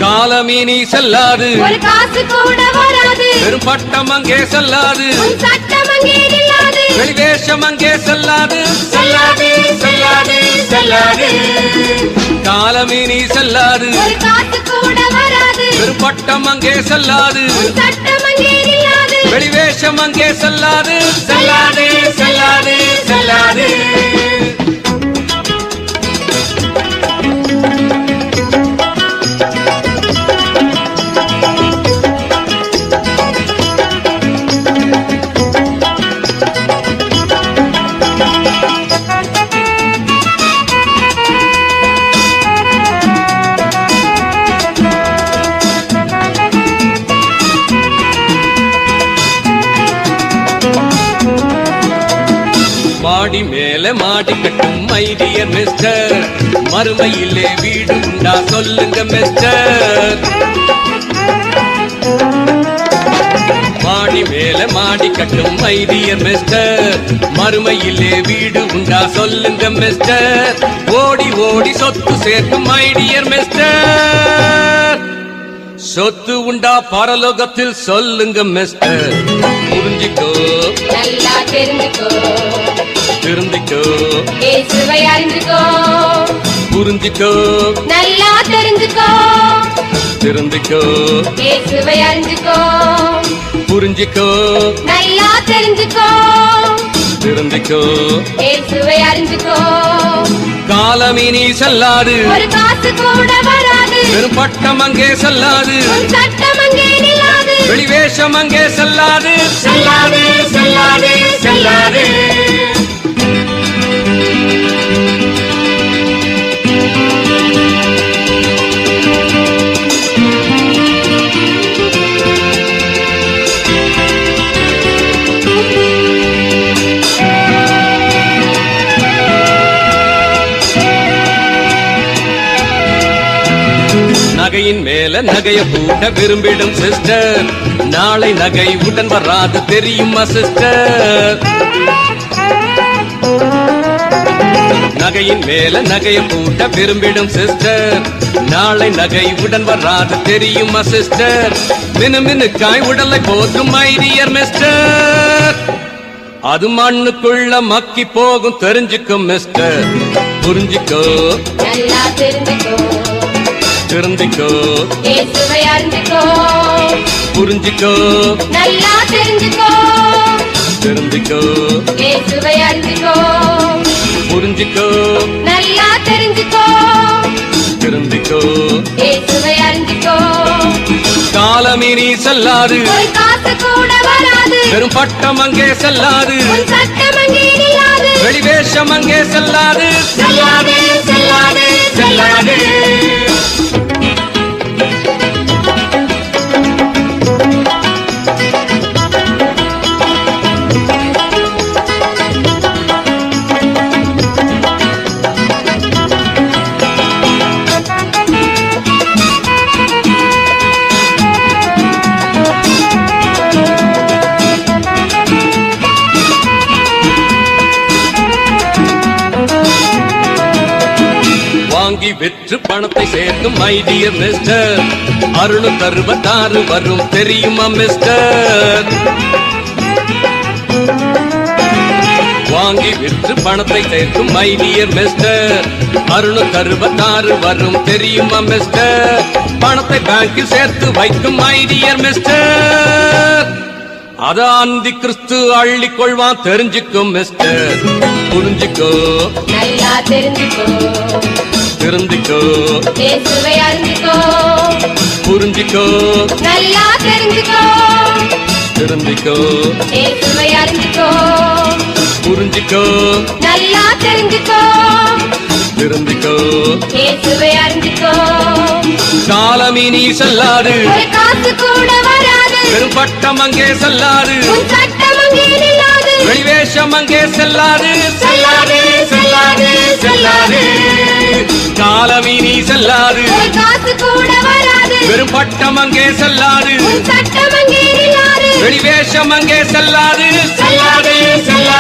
காலமீனி செல்லாது, ஒரு காசு கூட வராது, வெறும் பட்டம் அங்கே செல்லாது, சட்டம் அங்கே நில்லாது, வெளிவேஷம் அங்கே செல்லாது, செல்லாது செல்லாது செல்லாது. காலமீனி செல்லாது, ஒரு காசு கூட வராது, வெறும் பட்டம் அங்கே செல்லாது, சட்டம் அங்கே நில்லாது, வெளிவேஷம் அங்கே செல்லாது, செல்லாது செல்லாது செல்லாது. மாடி மேல மாடி கட்டும் மை டியர் மிஸ்டர், மறுமையிலே வீடு உண்டா சொல்லுங்க மிஸ்டர். மாடி மேல மாடி கட்டும் மை டியர் மிஸ்டர், மறுமையிலே வீடு உண்டா சொல்லுங்க மிஸ்டர். ஓடி ஓடி சொத்து சேர்க்கும் மை டியர் மிஸ்டர், சொத்து உண்டா பரலோகத்தில் சொல்லுங்க மிஸ்டர். புரிஞ்சிக்கோ, நல்லா தெரிஞ்சுக்கோ, திருந்திக்கோ, இயேசுவை அறிஞ்சுக்கோ. புரிஞ்சிக்கோ, நல்லா தெரிஞ்சுக்கோ, திருந்திக்கோ, இயேசுவை அறிஞ்சுக்கோ. புரிஞ்சிக்கோ, நல்லா தெரிஞ்சுக்கோ, திருந்திக்கோ, இயேசுவை அறிஞ்சுக்கோ. காலமீனி செல்லாது, ஒரு காசு கூட வராது, வெறும் பட்டம் அங்கே செல்லாது, சட்டம் அங்கே நில்லாது, வெளிவேஷம் அங்கே செல்லாது, செல்லாது செல்லாது செல்லாது. நகையின் மேல நகைய பூட்ட விரும்பிடும் சிஸ்டர், நாளை நகை உடன் வராது தெரியுமா சிஸ்டர். நகையின் மேல நகைய பூட்ட விரும்பிடும் சிஸ்டர், நாளை நகை உடன் வராது தெரியுமா சிஸ்டர். மினுமினுக்காய் உடலை போற்றும் மை டியர் மிஸ்டர், அது மண்ணுக்குள்ள மக்கி போகும் தெரிஞ்சுக்கும் மிஸ்டர். புரிஞ்சுக்கோ, நல்லா தெரிஞ்சுக்கோ, திருந்திக்கோ, இயேசுவை அறிஞ்சுக்கோ. புரிஞ்சிக்கோ, நல்லா தெரிஞ்சுக்கோ, திருந்திக்கோ, இயேசுவை அறிஞ்சுக்கோ. புரிஞ்சிக்கோ, நல்லா தெரிஞ்சுக்கோ, திருந்திக்கோ, இயேசுவை அறிஞ்சுக்கோ. காலமீனி செல்லாது, ஒரு காசு கூட வராது, வெறும் பட்டம் அங்கே செல்லாது, சட்டம் அங்கே நில்லாது, வெளிவேஷம் அங்கே செல்லாது, செல்லாது செல்லாது செல்லாது. விற்று பணத்தை சேர்க்கும் மை டியர் மிஸ்டர், 666 வரும் தெரியுமா மிஸ்டர். வாங்கி விற்று பணத்தை சேர்க்கும் மை டியர் மிஸ்டர், 666 வரும் தெரியுமா மிஸ்டர். பணத்தை பேங்கில் சேர்த்து வைக்கும் மை டியர் மிஸ்டர், அத அந்தி கிறிஸ்து அள்ளிக் கொள்வான் தெரிஞ்சுக்கும் மிஸ்டர். புரிஞ்சுக்கோ, நல்லா தெரிஞ்சுக்கோ, திருந்திக்கோ, இயேசுவை அறிஞ்சுக்கோ. புரிஞ்சிக்கோ, நல்லா தெரிஞ்சுக்கோ, திருந்திக்கோ, இயேசுவை அறிஞ்சுக்கோ. புரிஞ்சிக்கோ, நல்லா தெரிஞ்சுக்கோ, திருந்திக்கோ, இயேசுவை அறிஞ்சுக்கோ. காலமீனி செல்லாது, ஒரு காசு கூட வராது, வெறும் பட்டம் அங்கே செல்லாது, சட்டம் அங்கே நில்லாது, வெளிவேஷம் அங்கே செல்லாது, செல்லாது செல்லாது செல்லாது. காலமீனி செல்லாது. பட்டம் அங்கே செல்லாது உன் சட்டம் அங்கே நில்லாது வெளிவேஷம் அங்கே செல்லாது செல்லாது செல்லாது